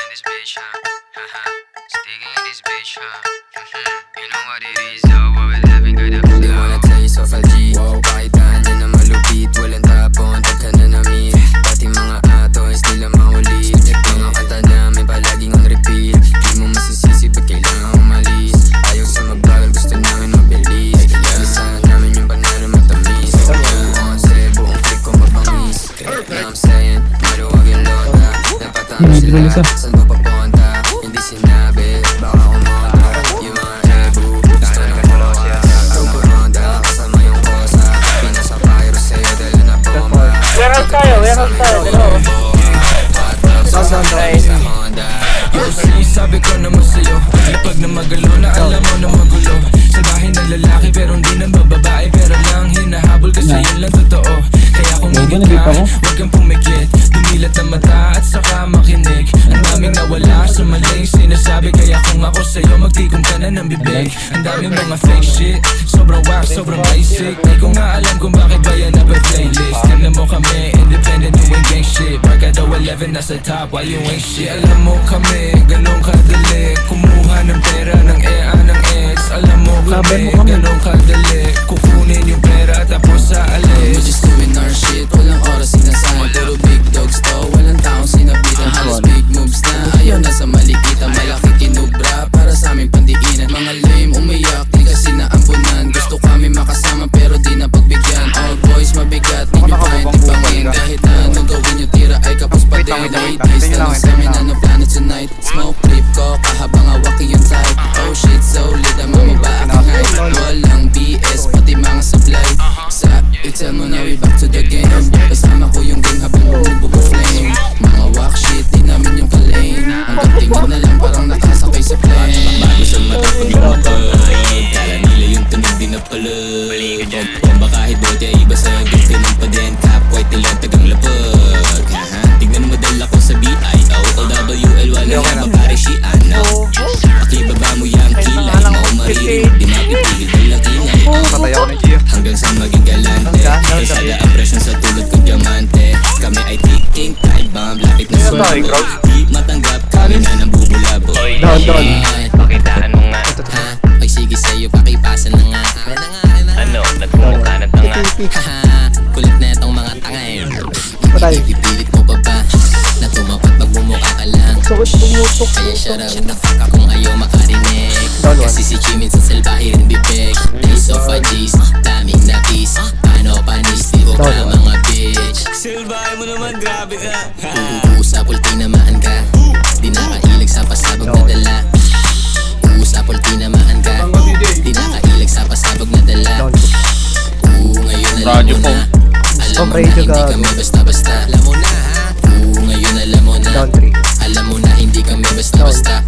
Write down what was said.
this bitch, huh? Haha, sticking in this bitch, huh? You know what it is, though, what we're living, got a flow. They wanna taste of a G. Wow, kakitaan niya na malupit. Walang tapon, pagka na namin. Pati mga atoys, nila mahuli. Mga kanta namin palaging on repeat. Di mo masisisi, ba't kailangan umalis? Ayaw sa magbagal, gusto namin mabilis. Bilisan namin yung panalo matamis. Buong onse, buong click ko mabangis. Now I'm saying, maluwag yung loda. Napatama sila, saan ba papunta? Hindi sinabi, baka kumonta. Yung mga ebu, gusto na kuha. Kumonda, kasama yung kosa. Pinasa pyro sa'yo, dala na bomba. Warehouse tayo, dalawa. Sabi ko naman sa'yo, lapag na magalo na alam mo na magulo. Salbahin na lalaki pero hindi na bababae, pero lang hinahabol kasi yun lang totoo. Kaya kung higit ka, huwag kang pumikit. Dumilat ang mata at saka makinig. Ang daming nawala sa maling sinasabi, kaya kung ako sa'yo magtikom ka na ng bibig. Ang daming mga fake shit, sobrang whack, sobrang basic. Di ko nga alam kung bakit ba yan nape-playlist. Tignan mo kami, independent doing gang shit. Barkada 11 nasa top while you ain't shit. Alam mo kami, ganun kadali kumuha ng pera ng EA ng ex. Alam mo kami, ganun kadali kukunin yung pera tapos sa alis. We're just doing our shit, walang oras sinasahan. Puro big dogs to, walang taong sinabitan. Halos big moves na, ayaw na sa malikitan. Malaki kinubra, para sa aming pandiinan. Mga lame umiyak, di kasi naampunan. Gusto kami makasama pero di na pagbigyan. All boys mabigat, di nyo kayang tibangin. Kahit na anong gawin nyo, tira ay kapos pati. Ladies, tanong sa amin ano plano tonight. Smoke trip ko, kahabang hawaki yung type. Oh shit, solid, ang mamaba aking height. Walang BS, pati mga supply. Sa tell mo na we back to the game. Kasama ko yung gang habang bumubog ang flame. Mga walk shit, di namin yung kalane. Hanggang tingin na lang parang nakasakay sa plane. Bago sa mata pag lumapag, kala nila yung tunog din na palag. Bomba kahit bote ay iba sa gusto ng paden. Cap white nilang tagang lapag. Tignan mo dala ko sa BIOWL. Wala nga maparishian. Pakibaba mo yung kilay. Mau maririnig, di mapipigil dalang ingay. Hanggang sa maging galante. Kalsada ang presyon sa tulad kong diamante. Kami ay ticking time bomb. Lapit na sumabog. Di matanggap kami na nang bubulabog. Pakitaan mo nga. Ay sige sa'yo, pakipasan na nga. Ano, nagmumukha na tanga. Kulit na itong mga tanga eh. Ipipilit mo pa ba na tumapat pag bumukha ka lang? Kaya shut the fuck up kung ayaw makarinig. Kasi si Jimin sa salbahe rin bibig. Days of a G's, daming napis. Paano panis, di ko ka mga bitch. Silbahin mo naman, grabe ka. Sa pulti namaan ka. Di nakailag sa pasabog na dala. Sa pulti namaan ka. Di nakailag sa pasabog na dala. Ngayon alam mo na. Alam mo na hindi kami basta-basta. Alam mo na ha. Ngayon alam mo na. Alam mo na hindi kami basta-basta.